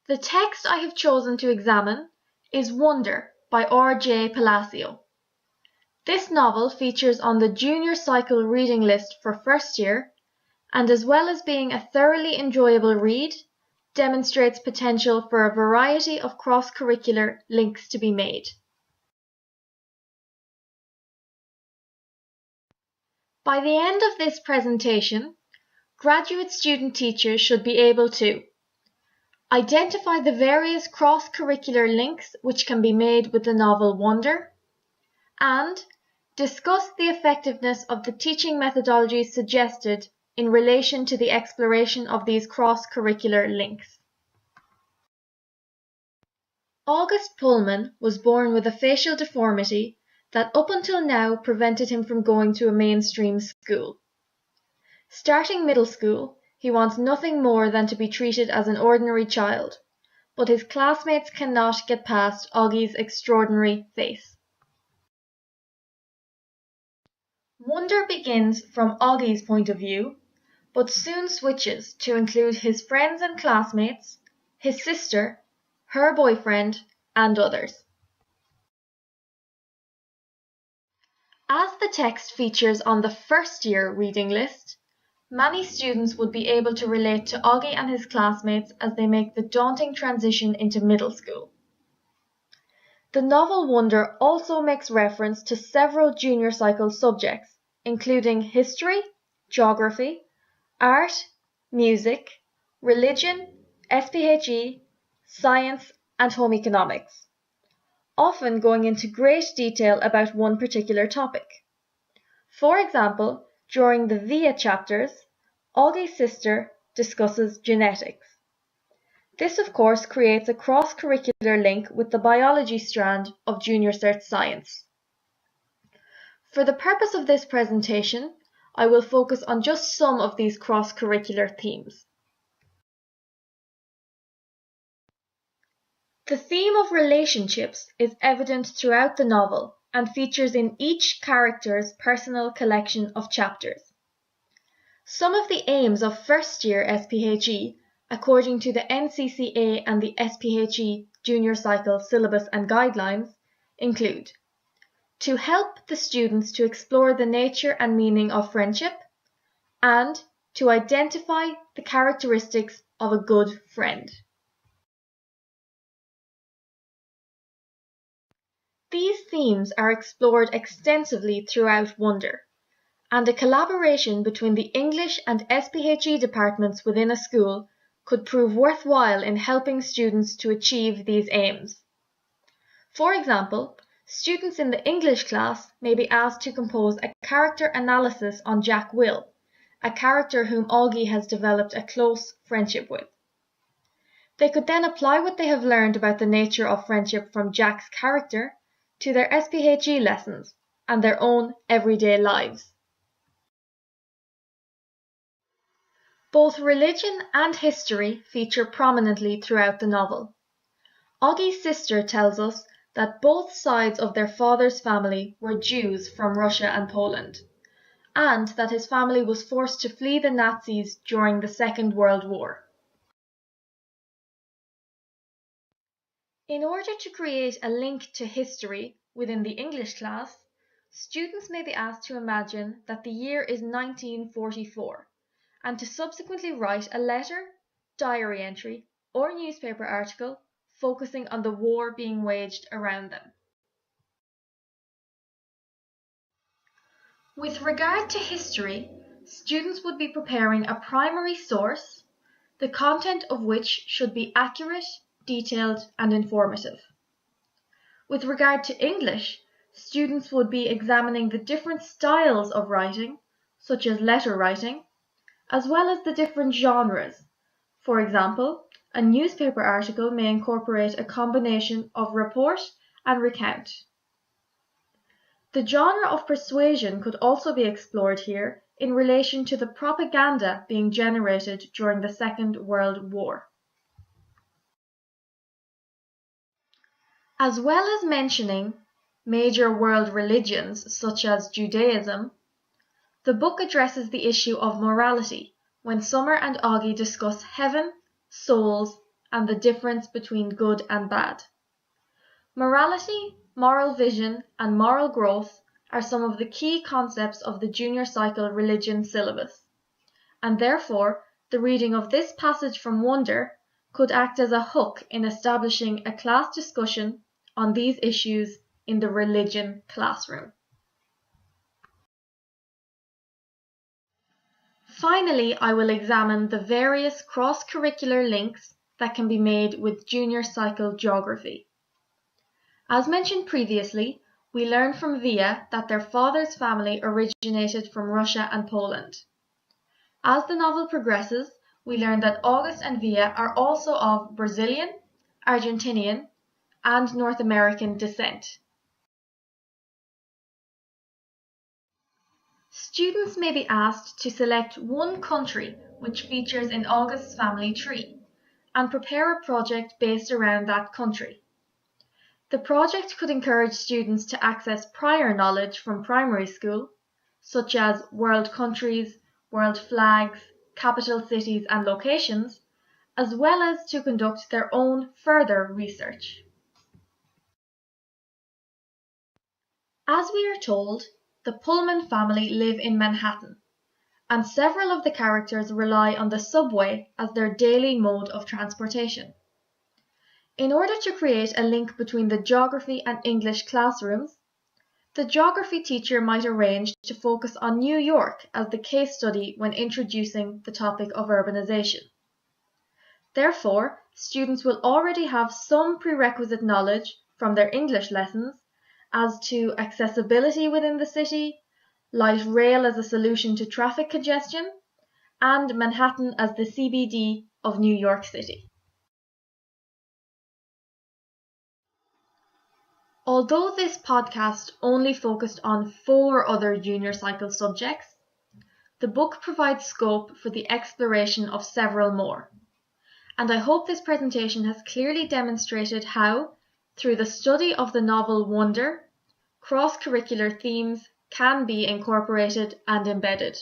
The text I have chosen to examine is Wonder by R.J. Palacio. This novel features on the junior cycle reading list for first year, and as well as being a thoroughly enjoyable read, demonstrates potential for a variety of cross-curricular links to be made. By the end of this presentation, graduate student teachers should be able to identify the various cross-curricular links which can be made with the novel Wonder, and discuss the effectiveness of the teaching methodologies suggested in relation to the exploration of these cross-curricular links. August Pullman was born with a facial deformity that up until now prevented him from going to a mainstream school. Starting middle school, he wants nothing more than to be treated as an ordinary child, but his classmates cannot get past Augie's extraordinary face. Wonder begins from Augie's point of view, but soon switches to include his friends and classmates, his sister, her boyfriend, and others. As the text features on the first year reading list, many students would be able to relate to Augie and his classmates as they make the daunting transition into middle school. The novel Wonder also makes reference to several junior cycle subjects, including history, geography, art, music, religion, SPHE, science, and home economics, often going into great detail about one particular topic. For example, during the VIA chapters, Augie's sister discusses genetics. This, of course, creates a cross-curricular link with the biology strand of Junior Cert Science. For the purpose of this presentation, I will focus on just some of these cross-curricular themes. The theme of relationships is evident throughout the novel and features in each character's personal collection of chapters. Some of the aims of first-year SPHE, according to the NCCA and the SPHE Junior Cycle Syllabus and Guidelines, include to help the students to explore the nature and meaning of friendship, and to identify the characteristics of a good friend. These themes are explored extensively throughout Wonder, and a collaboration between the English and SPHE departments within a school could prove worthwhile in helping students to achieve these aims. For example, students in the English class may be asked to compose a character analysis on Jack Will, a character whom Augie has developed a close friendship with. They could then apply what they have learned about the nature of friendship from Jack's character to their SPHE lessons and their own everyday lives. Both religion and history feature prominently throughout the novel. Augie's sister tells us that both sides of their father's family were Jews from Russia and Poland, and that his family was forced to flee the Nazis during the Second World War. In order to create a link to history within the English class, students may be asked to imagine that the year is 1944, and to subsequently write a letter, diary entry, or newspaper article focusing on the war being waged around them. With regard to history, students would be preparing a primary source, the content of which should be accurate, detailed, and informative. With regard to English, students would be examining the different styles of writing, such as letter writing, as well as the different genres. For example, a newspaper article may incorporate a combination of report and recount. The genre of persuasion could also be explored here in relation to the propaganda being generated during the Second World War. As well as mentioning major world religions such as Judaism, the book addresses the issue of morality when Summer and Augie discuss heaven, souls, and the difference between good and bad. Morality, moral vision, and moral growth are some of the key concepts of the junior cycle religion syllabus, and therefore the reading of this passage from Wonder could act as a hook in establishing a class discussion on these issues in the religion classroom. Finally, I will examine the various cross-curricular links that can be made with junior cycle geography. As mentioned previously, we learned from Via that their father's family originated from Russia and Poland. As the novel progresses, we learn that August and Via are also of Brazilian, Argentinian, and North American descent. Students may be asked to select one country which features in August's family tree and prepare a project based around that country. The project could encourage students to access prior knowledge from primary school, such as world countries, world flags, capital cities and locations, as well as to conduct their own further research. As we are told, the Pullman family live in Manhattan, and several of the characters rely on the subway as their daily mode of transportation. In order to create a link between the geography and English classrooms, the geography teacher might arrange to focus on New York as the case study when introducing the topic of urbanization. Therefore, students will already have some prerequisite knowledge from their English lessons as to accessibility within the city, light rail as a solution to traffic congestion, and Manhattan as the CBD of New York City. Although this podcast only focused on 4 other junior cycle subjects, the book provides scope for the exploration of several more, and I hope this presentation has clearly demonstrated how, through the study of the novel Wonder, cross-curricular themes can be incorporated and embedded.